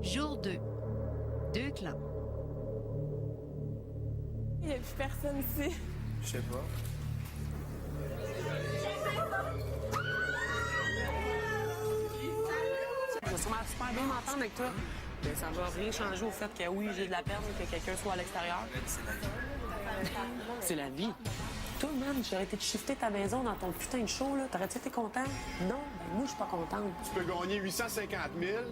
Jour 2. 2 clans. Il n'y a plus personne ici. Je sais pas. Je vais sûrement super bien m'entendre avec toi. Mais ça va rien changer au fait que oui, j'ai de la peine que quelqu'un soit à l'extérieur. C'est la vie. C'est la vie. Toi, man, j'aurais été de shifter ta maison dans ton putain de show, là. T'aurais-tu été content? Non, ben moi, je suis pas contente. Tu peux gagner 850 000,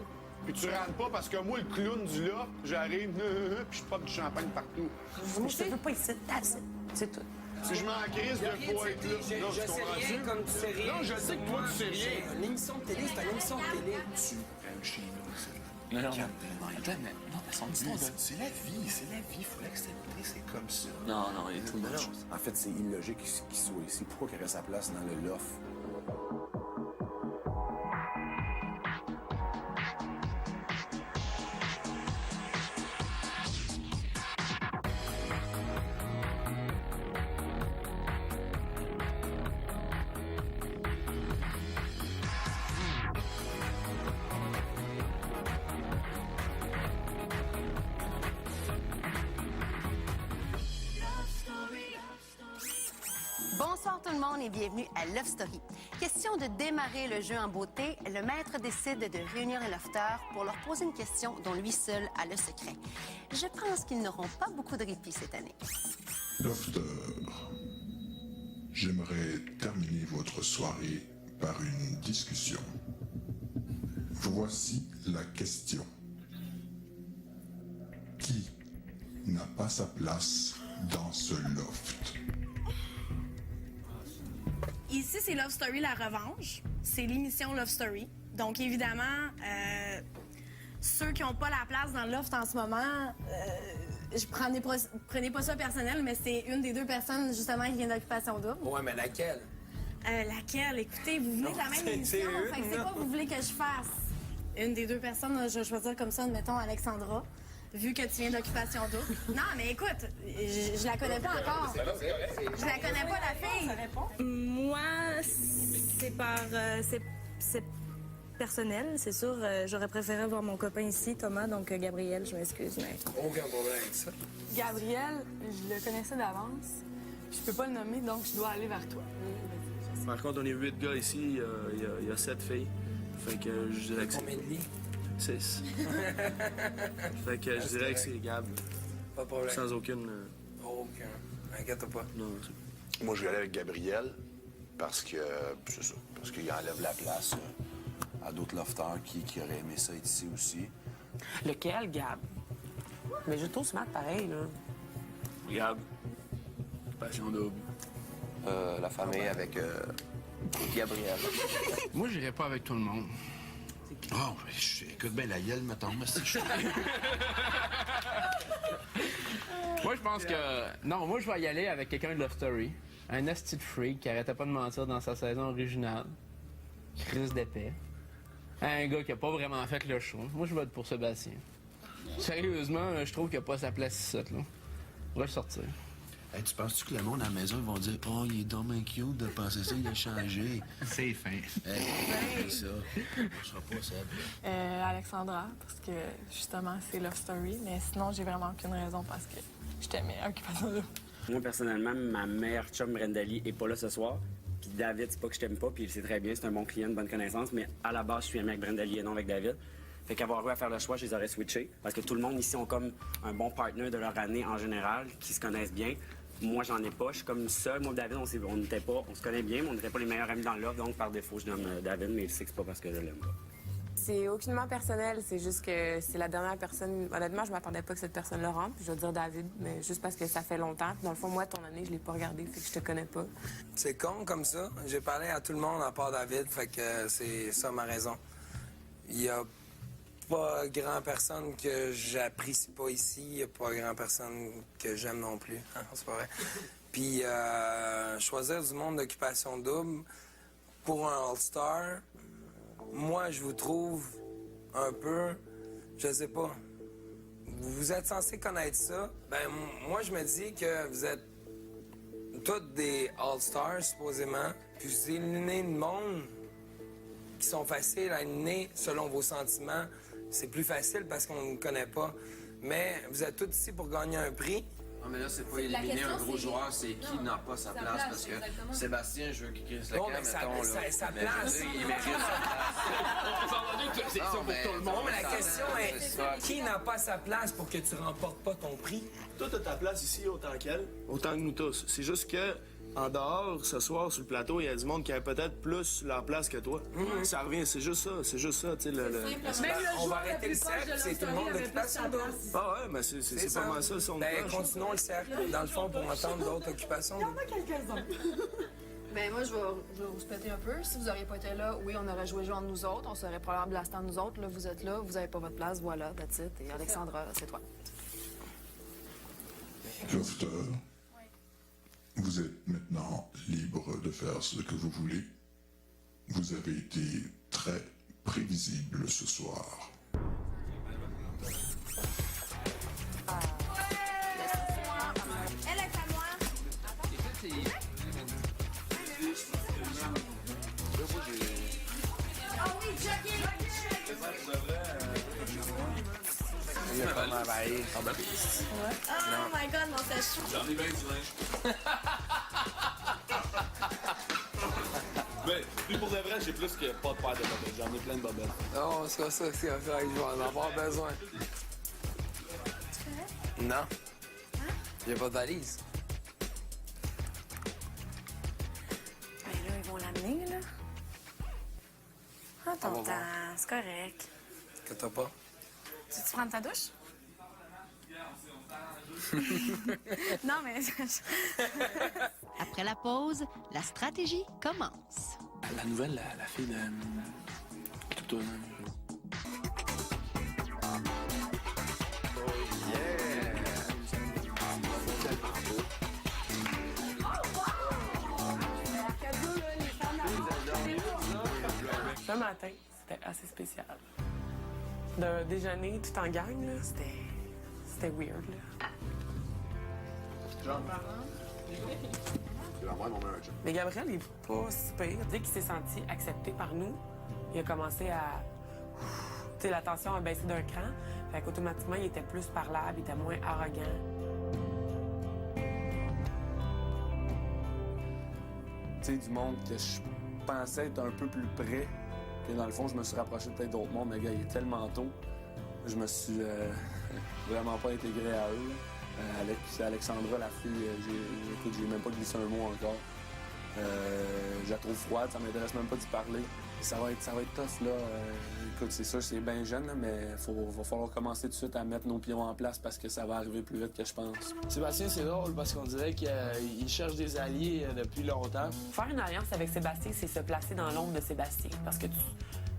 puis tu rentres pas parce que moi, le clown du là, j'arrive, puis je pop du champagne partout. Moi, je te veux pas ici, that's it. C'est tout. Si je m'en crise de pas être là, Je sais rien comme tu sais rien. Non, je sais que toi, tu sais rien. Une émission de télé, c'est une émission de télé. Non, Non, c'est la vie, il faut l'accepter, c'est comme ça. non, il est tout much. En fait, c'est illogique qu'il soit ici. Pourquoi qu'il aurait sa place dans le loft? Bonsoir tout le monde et bienvenue à Love Story. Question de démarrer le jeu en beauté, le maître décide de réunir les lofters pour leur poser une question dont lui seul a le secret. Je pense qu'ils n'auront pas beaucoup de répit cette année. Lofter, j'aimerais terminer votre soirée par une discussion. Voici la question. Qui n'a pas sa place dans ce loft? Ici, c'est Love Story, la revanche. C'est l'émission Love Story. Donc, évidemment, ceux qui n'ont pas la place dans le loft en ce moment, prenez pas ça personnel, mais c'est une des deux personnes, justement, qui vient d'Occupation Double. Ouais, mais laquelle? Laquelle? Écoutez, vous venez de la même émission, fait que c'est quoi que vous voulez que je fasse? Une des deux personnes, je vais choisir comme ça, admettons Alexandra, vu que tu viens d'Occupation Double. Non, mais écoute, je la connais pas encore. Je la connais pas, la fille. Moi, c'est personnel, c'est sûr. J'aurais préféré voir mon copain ici, Thomas, donc Gabriel, je m'excuse, mais... Aucun problème avec ça. Gabriel, je le connaissais d'avance. Je peux pas le nommer, donc je dois aller vers toi. Par contre, on est 8 gars ici, il y a 7 filles. Fait que je dirais que c'est... Combien de lits? 6. Fait que je dirais que c'est Gab. Pas de problème. Sans aucune... Aucun. Inquiète pas. Non, Moi, je vais aller avec Gabriel parce que, c'est ça, parce qu'il enlève la place à d'autres lofters qui auraient aimé ça être ici aussi. Lequel, Gab? Mais je trouve smart pareil, là. Gab. Passion double. La famille avec Gabriel. Moi, j'irais pas avec tout le monde. Oh, écoute bien la gueule, mettons, mais c'est Moi, je pense que... Non, moi, je vais y aller avec quelqu'un de Love Story. Un asti de freak qui arrêtait pas de mentir dans sa saison originale. Chris d'épais. Un gars qui a pas vraiment fait le show. Moi, je vote pour Sébastien. Sérieusement, je trouve qu'il a pas sa place ici, là. On va le sortir. Hey, tu penses-tu que le monde à la maison, ils vont dire « Oh, il est dommage cute de penser ça, il a changé. » C'est fin. Hey, c'est ça. On sera pas ça. Alexandra, parce que justement, c'est Love Story, mais sinon, j'ai vraiment aucune raison parce que je t'aimais Occupation Double. Moi, personnellement, ma meilleure chum, Brendali, est pas là ce soir. Puis David, c'est pas que je t'aime pas, puis il sait très bien, c'est un bon client, une bonne connaissance, mais à la base, je suis ami avec Brendali et non avec David. Fait qu'avoir eu à faire le choix, je les aurais switchés. Parce que tout le monde ici ont comme un bon partner de leur année en général, qui se connaissent bien. Moi, j'en ai pas. Je suis comme seul. Moi, David, on se connaît bien, mais on n'était pas les meilleurs amis dans l'offre. Donc, par défaut, je nomme David, mais il sait que c'est pas parce que je l'aime pas. C'est aucunement personnel, c'est juste que c'est la dernière personne... Honnêtement, je m'attendais pas que cette personne-là rentre, puis je vais dire David, mais juste parce que ça fait longtemps. Puis dans le fond, moi, ton année, je l'ai pas regardé, fait que je te connais pas. C'est con comme ça. J'ai parlé à tout le monde à part David, fait que c'est ça ma raison. Il y a pas grand personne que j'apprécie pas ici. Il y a pas grand personne que j'aime non plus. C'est pas vrai. Puis choisir du monde d'Occupation Double pour un All-Star, moi, je vous trouve un peu, je sais pas, vous êtes censé connaître ça. Ben, moi, je me dis que vous êtes tous des All-Stars, supposément, puis vous éliminez le monde qui sont faciles à éliminer selon vos sentiments. c'est plus facile parce qu'on ne vous connaît pas. Mais vous êtes tous ici pour gagner un prix. Non, mais là, c'est pas éliminer un gros joueur, c'est qui n'a pas sa place. Parce que Sébastien, je veux qu'il crisse le camp, mais mettons, là. sa place. Il mérite sa place. C'est ça pour tout le monde. Mais la question est, qui n'a pas sa place pour que tu remportes pas ton prix? Toi, t'as ta place ici autant qu'elle. Autant que nous tous. C'est juste que, en dehors, ce soir, sur le plateau, il y a du monde qui a peut-être plus leur place que toi. Ça revient, c'est juste ça, tu sais. On va arrêter le cercle, c'est tout le monde d'occupation. Ah ouais, mais c'est pas mal ça, son continuons le cercle, dans le fond, pour entendre d'autres occupations. Il y en a quelques-uns. Ben moi, je vais vous spéter un peu. Si vous n'auriez pas été là, oui, on aurait joué le jeu entre nous autres. On serait probablement blasté entre nous autres. Là, vous êtes là, vous n'avez pas votre place, voilà, that's it. Et Alexandra, c'est toi. Lofter, vous êtes maintenant libre de faire ce que vous voulez. Vous avez été très prévisible ce soir. Elle est à moi. Ah oui, Jackie! Il a pas mal baillé. Oh my god, mon sèche. J'en ai bien du linge. Mais, puis pour de vrai, j'ai plus que pas de paire de bobettes. J'en ai plein de bobettes. Non, c'est pas ça, c'est correct, je vais en avoir besoin. Non. Il n'y a pas de valise. Ben là, ils vont l'amener, là. Ah, ton temps, c'est correct. Que t'as pas? Tu veux prendre ta douche? Non, mais... Après la pause, la stratégie commence. La nouvelle, la fille de... Tout Ce matin, c'était assez spécial. De déjeuner tout en gang, là, c'était weird, là. Mais Gabriel, il est pas si pire. Dès qu'il s'est senti accepté par nous, il a commencé à... Tu sais, la tension a baissé d'un cran. Fait qu'automatiquement, il était plus parlable, il était moins arrogant. Tu sais, du monde que je pensais être un peu plus près. Puis dans le fond, je me suis rapproché peut-être d'autres mondes, mais le gars, il est tellement tôt. Je me suis vraiment pas intégré à eux. Alexandra, la fille, j'ai même pas glissé un mot encore. Je la trouve froide, ça m'intéresse même pas d'y parler. Ça va être tough, là. Écoute, c'est sûr, c'est bien jeune, là, mais va falloir commencer tout de suite à mettre nos pions en place parce que ça va arriver plus vite que je pense. Sébastien, c'est drôle parce qu'on dirait qu'il cherche des alliés depuis longtemps. Faire une alliance avec Sébastien, c'est se placer dans l'ombre de Sébastien. Parce que,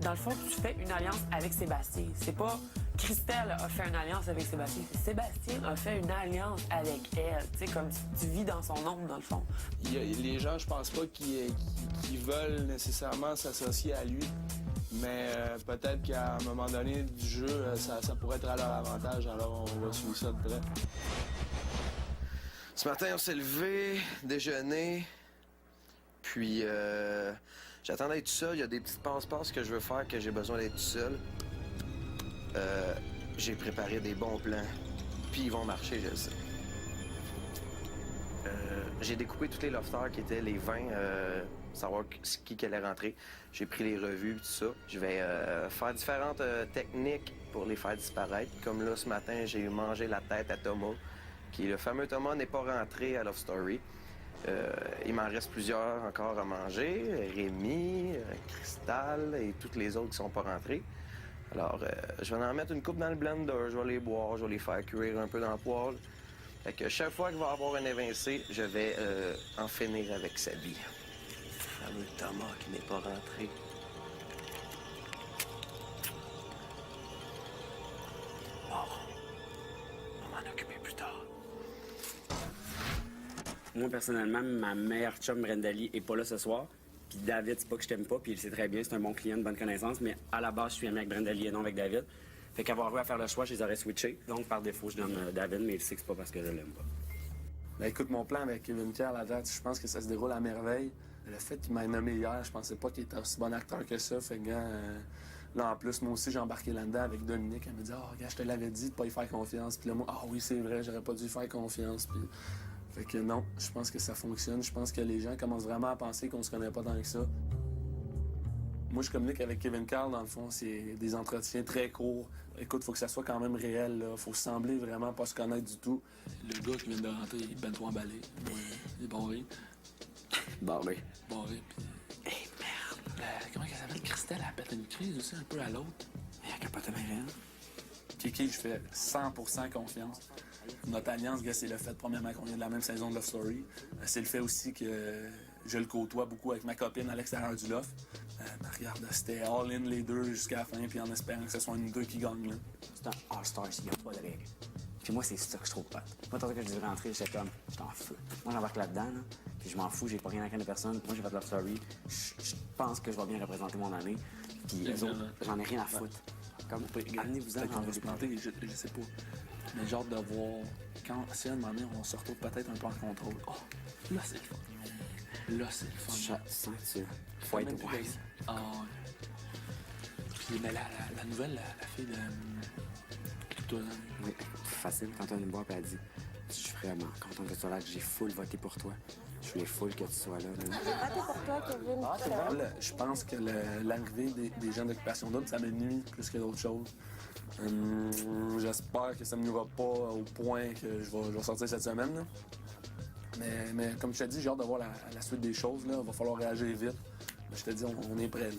dans le fond, tu fais une alliance avec Sébastien. C'est pas Christelle a fait une alliance avec Sébastien. Sébastien a fait une alliance avec elle. Tu sais, comme tu vis dans son ombre, dans le fond. Les gens, je pense pas qu'ils veulent nécessairement s'associer à lui. Mais peut-être qu'à un moment donné du jeu, ça pourrait être à leur avantage. Alors, on va suivre ça de près. Ce matin, on s'est levé, déjeuné, puis j'attendais d'être tout seul. Il y a des petites passe-passe que je veux faire, que j'ai besoin d'être tout seul. J'ai préparé des bons plans, puis ils vont marcher, je le sais. J'ai découpé tous les lofters qui étaient les 20, savoir qui allait rentrer. J'ai pris les revues, tout ça. Je vais faire différentes techniques pour les faire disparaître. Comme là, ce matin, j'ai mangé la tête à Thomas, qui le fameux Thomas n'est pas rentré à Love Story. Il m'en reste plusieurs encore à manger. Rémi, Cristal et toutes les autres qui sont pas rentrés. Alors, je vais en mettre une coupe dans le blender, je vais les boire, je vais les faire cuire un peu dans le poêle. Fait que chaque fois qu'il va y avoir un évincé, je vais en finir avec sa vie. Le fameux Thomas qui n'est pas rentré. On va m'en occuper plus tard. Moi, personnellement, ma meilleure chum, Brendali, est pas là ce soir. Puis David, c'est pas que je t'aime pas, puis il sait très bien, c'est un bon client, de bonne connaissance, mais à la base, je suis ami avec Brendali et non avec David. Fait qu'avoir eu à faire le choix, je les aurais switchés. Donc, par défaut, je donne David, mais il sait que c'est pas parce que je l'aime pas. Ben, écoute, mon plan avec Kevin Pierre, la date, je pense que ça se déroule à merveille. Le fait qu'il m'a nommé hier, je pensais pas qu'il était aussi bon acteur que ça. Fait que, Là, en plus, moi aussi, j'ai embarqué là-dedans avec Dominique. Elle me dit « Ah, regarde, je te l'avais dit de pas y faire confiance. » Puis là, moi, « Ah oui, c'est vrai, j'aurais pas dû y faire confiance. » Puis... Fait que non, je pense que ça fonctionne. Je pense que les gens commencent vraiment à penser qu'on se connaît pas tant que ça. Moi, je communique avec Kevin Carl, dans le fond, c'est des entretiens très courts. Écoute, faut que ça soit quand même réel, là. Faut sembler vraiment pas se connaître du tout. Le gars qui vient de rentrer, il est ben trop emballé. Il est barré. Barré. Barré, puis... Hey, merde! Comment elle s'appelle? Christelle, elle pète une crise aussi, un peu à l'autre. Elle a capoté ma reine. Kiki, je fais 100% confiance. Notre alliance, gars, c'est le fait, premièrement, qu'on vient de la même saison de Love Story. C'est le fait aussi que je le côtoie beaucoup avec ma copine à l'extérieur du Love. Mais regarde, c'était all-in les deux jusqu'à la fin, puis en espérant que ce soit une deux qui gagne. C'est un All-Star, il n'y a pas de règles. Puis moi, c'est ça que je trouve pas. Moi, tantôt que je devais rentrer, j'étais comme, j'étais en feu. Moi, j'embarque là-dedans, là, puis je m'en fous, j'ai pas rien à craindre de personne. Moi, j'ai fait Love Story. Je pense que je vais bien représenter mon année. Puis les autres, j'en ai rien à foutre. Comme, amenez-vous-en. On va se planter, je sais pas. Mais j'ai hâte de voir, quand, si à un moment donné, on se retrouve peut-être un peu en contrôle. Oh, là, c'est le fun. Là, c'est le fun. Tu sens que tu faut être wise. Ah, ouais. Puis, mais la nouvelle, la fille de... Oui, facile. Quand on est boire, puis elle dit, je suis vraiment contente que tu sois là, que j'ai full voté pour toi. Je voulais full que tu sois là. J'ai voté pour toi, Kevin. Ah, c'est vrai. Je pense que l'arrivée des gens d'Occupation Double, ça me nuit plus que d'autres choses. J'espère que ça me nuira pas au point que je vais sortir cette semaine. Là. Mais comme je te dis, j'ai hâte de voir la suite des choses. Il va falloir réagir vite. Mais je te dis, on est prêts.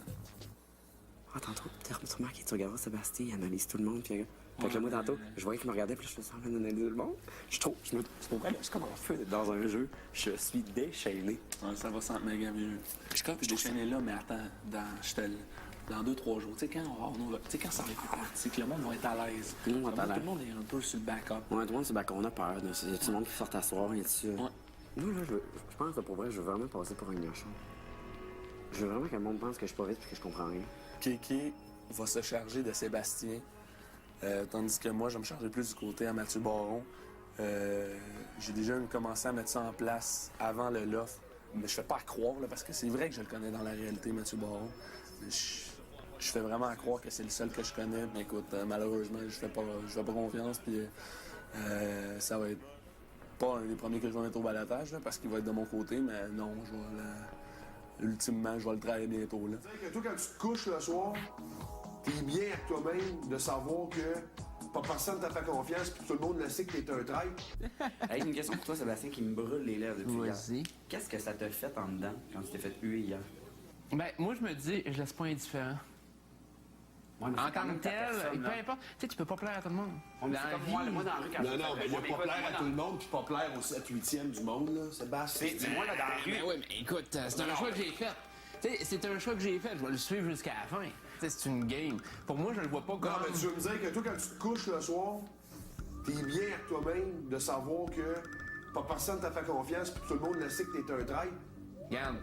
Ah, tantôt, tu remarques, tu regarderas Sébastien, il analyse tout le monde. Puis, fait que moi, tantôt, je voyais qu'il me regardait, puis je faisais semblant d'analyser tout le monde. C'est pour vrai, je suis comme en feu d'être dans un jeu. Je suis déchaîné. Ouais, ça va sentir méga mieux. Je suis déchaîné là, mais attends, dans 2-3 jours. Tu sais, quand ça va être parti, que le monde va être à l'aise. Tout le monde est un peu sur le back-up. Ouais, tout le monde sur le back-up, on a peur. Il y a tout le monde qui sort t'asseoir, et dessus. Ouais. Nous, là, je pense que pour vrai, je veux vraiment passer pour un gâchon. Je veux vraiment que le monde pense que je suis pas vite et que je comprends rien. Kéké va se charger de Sébastien, tandis que moi, je vais me charger plus du côté à Mathieu Baron. J'ai déjà commencé à mettre ça en place avant le loft, mais je fais pas à croire, là, parce que c'est vrai que je le connais dans la réalité, Mathieu Baron. Je fais vraiment à croire que c'est le seul que je connais, mais écoute, malheureusement, je fais pas confiance, puis ça va être pas un des premiers que je vais mettre au balotage, là, parce qu'il va être de mon côté, mais non, ultimement, je vais le travailler bientôt. Là. Que toi, quand tu te couches le soir, t'es bien avec toi-même de savoir que pas personne t'a fait confiance puis tout le monde le sait que t'es un traître. Hey, une question pour toi, Sébastien, qui me brûle les lèvres depuis hier. Vas-y. Qu'est-ce que ça t'a fait en dedans quand tu t'es fait huer hier? Ben, moi, je me dis, je laisse pas indifférent. Ouais, en tant que tel, peu importe. Tu sais, tu peux pas plaire à tout le monde. Comme moi dans la rue, quand Non, mais il y a pas plaire à tout le monde puis pas plaire au 7-8e du monde, là, Sébastien. Moi, là, dans la rue... Ben oui, mais écoute, c'est un choix que j'ai fait. Tu sais, c'est un choix que j'ai fait. Je vais le suivre jusqu'à la fin. Tu sais, c'est une game. Pour moi, je le vois pas comme... Non, mais tu veux me dire que toi, quand tu te couches le soir, t'es bien avec toi-même de savoir que pas personne t'a fait confiance puis tout le monde le sait que t'es un traître? Regarde,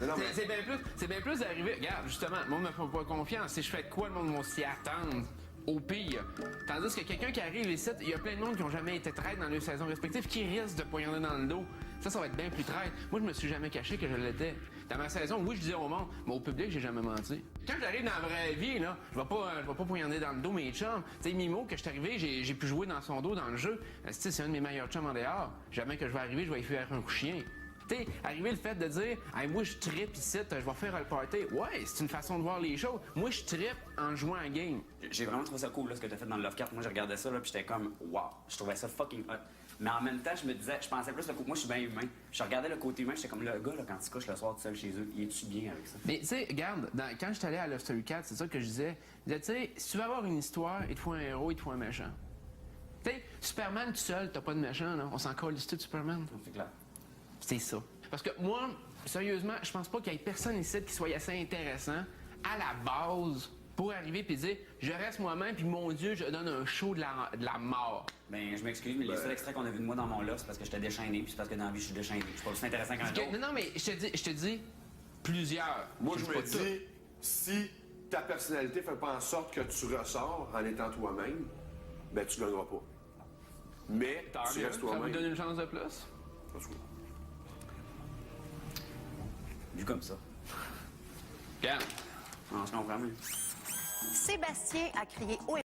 c'est bien plus d'arriver. Regarde, justement, le monde me fait pas confiance. Si je fais de quoi, le monde va s'y attendre. Au pire. Tandis que quelqu'un qui arrive ici, il y a plein de monde qui ont jamais été traîtres dans leur saison respective qui risquent de poignarder dans le dos. Ça va être bien plus traître. Moi, je me suis jamais caché que je l'étais. Dans ma saison, oui, je disais au monde, mais au public, j'ai jamais menti. Quand j'arrive dans la vraie vie, là, je vais pas poignarder dans le dos mes chums. Tu sais, Mimo, que je suis arrivé, j'ai pu jouer dans son dos dans le jeu. C'est un de mes meilleurs chums en dehors. Jamais que je vais arriver, je vais y faire un coup chien. Tu sais, arriver le fait de dire hey, moi je trippe ici, je vais faire le party. Ouais, c'est une façon de voir les choses. Moi je trippe en jouant à game. J'ai vraiment trouvé ça cool là, ce que t'as fait dans le Love Cart. Moi je regardais ça là, puis j'étais comme wow, je trouvais ça fucking hot. Mais en même temps, je me disais, je pensais plus le côté. Moi je suis bien humain. Je regardais le côté humain, j'étais comme le gars là, quand il se couche le soir tout seul chez eux, il est-tu bien avec ça? Mais tu sais, regarde, quand je suis allé à Love Story 4, c'est ça que je disais. Je disais, tu sais, si tu veux avoir une histoire, il te faut un héros, il te faut un méchant. Tu sais, Superman tout seul, t'as pas de méchant, là. On s'en colle de Superman. C'est clair. C'est ça. Parce que moi, sérieusement, je pense pas qu'il y ait personne ici qui soit assez intéressant à la base pour arriver et dire je reste moi-même puis mon Dieu, je donne un show de la mort. Ben, je m'excuse, mais les seuls extraits qu'on a vu de moi dans mon loft, c'est parce que j'étais déchaîné puis c'est parce que dans la vie, je suis déchaîné. Je suis pas aussi intéressant qu'un autre. Non, mais je te dis plusieurs. Moi, je me dis, si ta personnalité fait pas en sorte que tu ressors en étant toi-même, ben tu gagneras pas. Mais tu restes toi-même. Ça vous donne une chance de plus? Vu comme ça. Regarde. Non, je comprends mieux. Sébastien a crié haut et